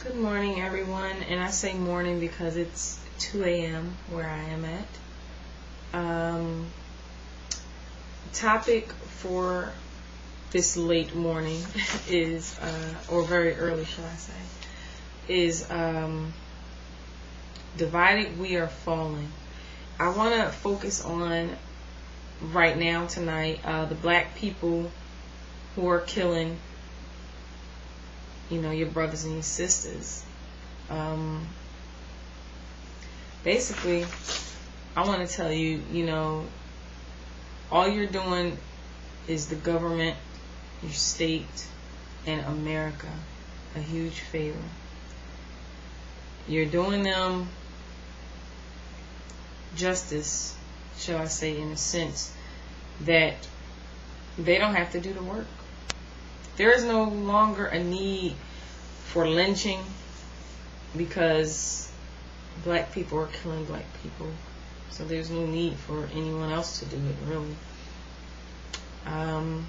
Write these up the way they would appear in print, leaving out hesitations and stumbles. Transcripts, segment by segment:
Good morning, everyone. And I say morning because it's 2 a.m. where I am at. Topic for this late morning is, or very early, shall I say, is divided we are falling. I want to focus on right now, tonight, the black people who are killing your brothers and your sisters. Basically, I want to tell you, all you're doing is the government, your state, and America a huge favor. You're doing them justice, shall I say, in a sense that they don't have to do the work. There is no longer a need for lynching because black people are killing black people. So there's no need for anyone else to do it, really. I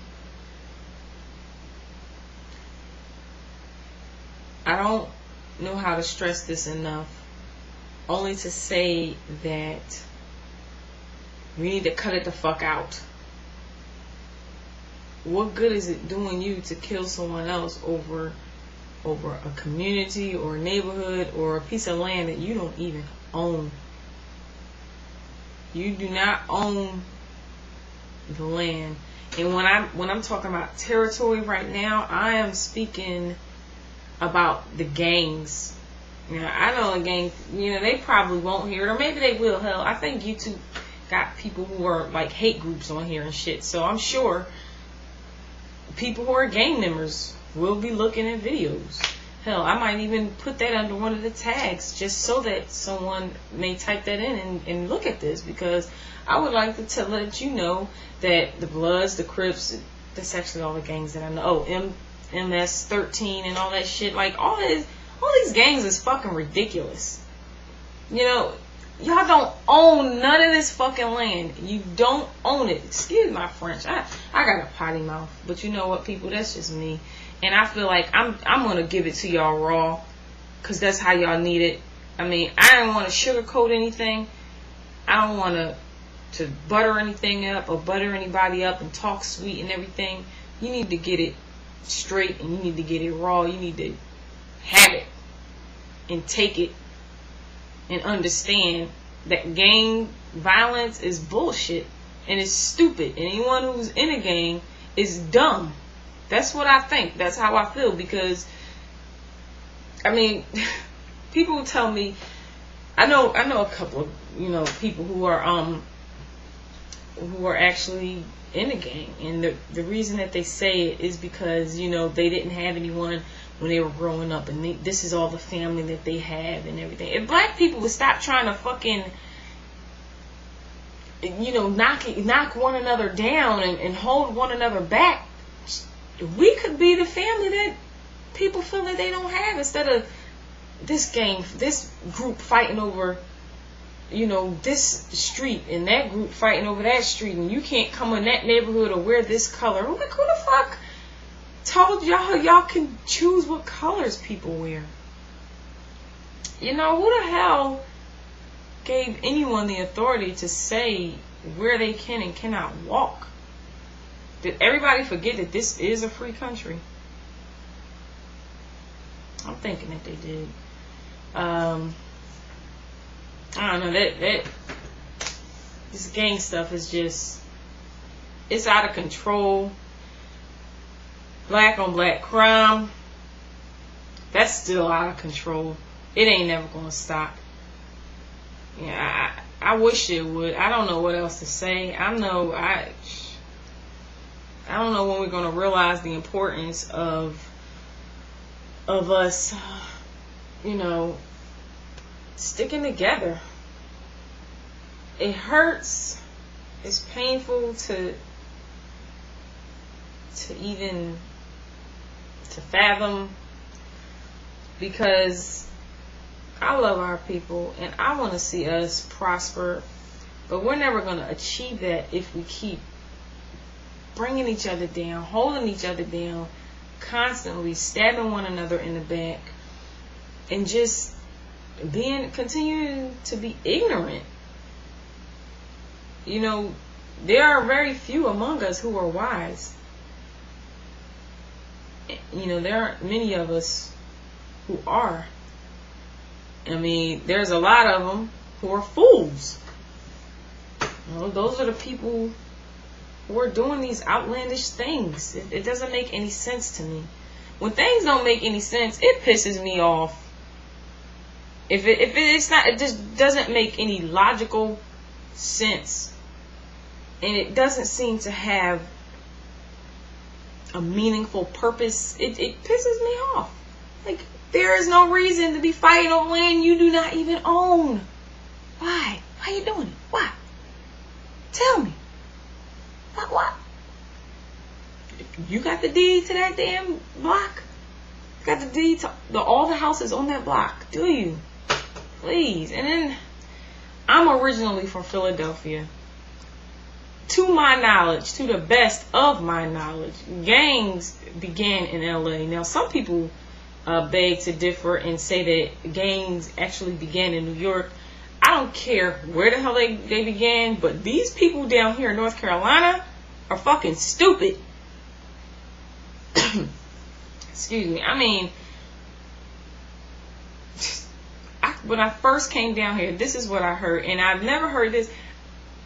don't know how to stress this enough, only to say that we need to cut it the fuck out. What good is it doing you to kill someone else over a community or a neighborhood or a piece of land that you don't even own? You do not own the land. And when I'm talking about territory right now, I am speaking about the gangs. I know a gang, they probably won't hear it, or maybe they will. Hell, I think YouTube got people who are like hate groups on here and shit. So I'm sure people who are gang members will be looking at videos. Hell, I might even put that under one of the tags just so that someone may type that in and look at this, because I would like to let you know that the Bloods, the Crips, that's actually all the gangs that I know. Oh, MS-13 and all that shit. Like, all these gangs is fucking ridiculous. Y'all don't own none of this fucking land. You don't own it. Excuse my French. I got a potty mouth. But you know what, people? That's just me. And I feel like I'm going to give it to y'all raw, because that's how y'all need it. I mean, I don't want to sugarcoat anything. I don't want to butter anything up or butter anybody up and talk sweet and everything. You need to get it straight, and you need to get it raw. You need to have it and take it and understand that gang violence is bullshit and it's stupid. And anyone who's in a gang is dumb. That's what I think. That's how I feel. Because, people tell me, I know a couple of people who are actually in a gang, and the reason that they say it is because they didn't have anyone when they were growing up, and this is all the family that they have and everything. If black people would stop trying to fucking knock one another down and hold one another back, we could be the family that people feel that they don't have, instead of this group fighting over this street, and that group fighting over that street, and you can't come in that neighborhood or wear this color. Like, who the fuck told y'all can choose what colors people wear? Who the hell gave anyone the authority to say where they can and cannot walk? Did everybody forget that this is a free country? I'm thinking that they did. I don't know, that this gang stuff is just, it's out of control. Black on black crime, that's still out of control. It ain't never gonna stop. I wish it would. I don't know what else to say. I don't know when we're gonna realize the importance of us, sticking together. It hurts. It's painful to even to fathom, because I love our people and I want to see us prosper, but we're never going to achieve that if we keep bringing each other down, holding each other down, constantly stabbing one another in the back, and just continuing to be ignorant. You know, there are very few among us who are wise. You know, there aren't many of us who are. I mean, there's a lot of them who are fools. You know, those are the people who are doing these outlandish things. It doesn't make any sense to me. When things don't make any sense, it pisses me off. If it's not, it just doesn't make any logical sense, and it doesn't seem to have a meaningful purpose. It pisses me off. Like, there is no reason to be fighting on land you do not even own. Why? Why are you doing it? Why? Tell me. What? You got the deed to that damn block? You got the deed to all the houses on that block? Do you? Please. And then, I'm originally from Philadelphia. To my knowledge, to the best of my knowledge, gangs began in LA. Now, some people beg to differ and say that gangs actually began in New York. I don't care where the hell they began, but these people down here in North Carolina are fucking stupid. Excuse me. I mean, when I first came down here, this is what I heard, and I've never heard this.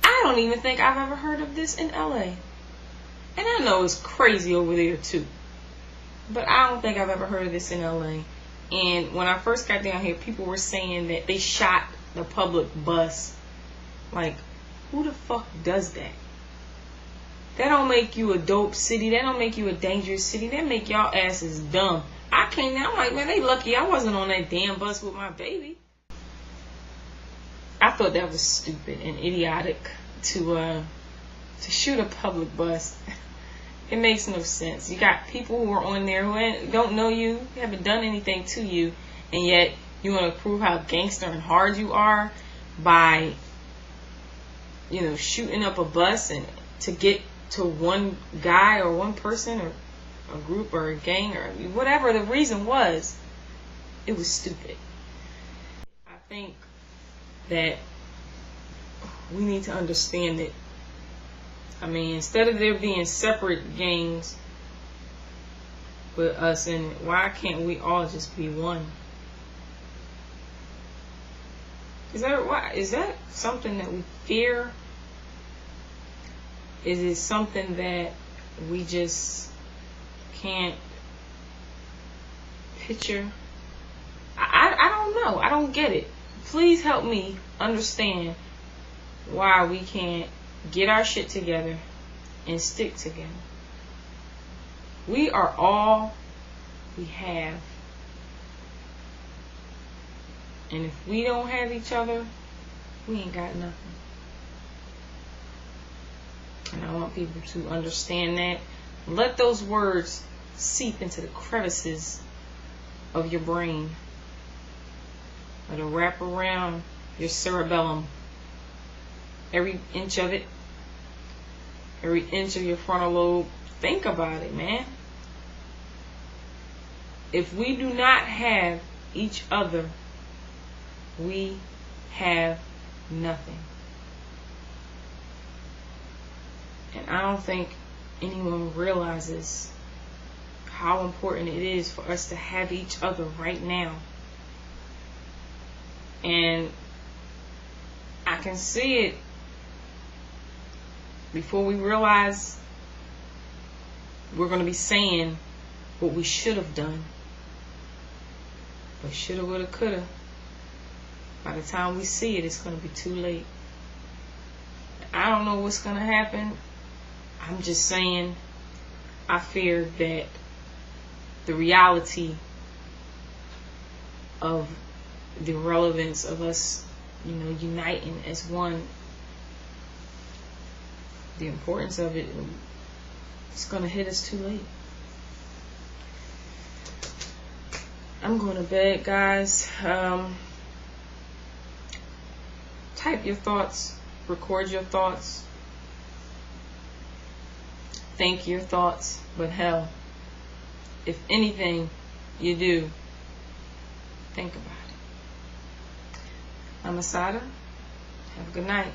I don't even think I've ever heard of this in LA. And I know it's crazy over there too, but I don't think I've ever heard of this in LA. And when I first got down here, people were saying that they shot the public bus. Like, who the fuck does that? That don't make you a dope city. That don't make you a dangerous city. That make y'all asses dumb. I came down, I'm like, man, they lucky I wasn't on that damn bus with my baby. I thought that was stupid and idiotic to shoot a public bus. It makes no sense. You got people who are on there who don't know you, haven't done anything to you, and yet you want to prove how gangster and hard you are by, you know, shooting up a bus and to get to one guy or one person or a group or a gang or whatever the reason was. It was stupid. I think that we need to understand that, I mean, instead of there being separate gangs with us in it, why can't we all just be one? Is that something that we fear? Is it something that we just can't picture? I don't know. I don't get it. Please help me understand why we can't get our shit together and stick together. We are all we have. And if we don't have each other, we ain't got nothing. And I want people to understand that. Let those words seep into the crevices of your brain. Let it wrap around your cerebellum. Every inch of it. Every inch of your frontal lobe. Think about it, man. If we do not have each other, we have nothing. And I don't think anyone realizes how important it is for us to have each other right now. And I can see it before we realize we're going to be saying what we should have done. But shoulda, woulda, coulda. By the time we see it, it's going to be too late. I don't know what's going to happen. I'm just saying, I fear that the reality of the relevance of us, you know, uniting as one, the importance of it, it's going to hit us too late. I'm going to bed, guys. Type your thoughts, record your thoughts, think your thoughts, but hell, if anything you do, Think about it. I'm Asada. Have a good night.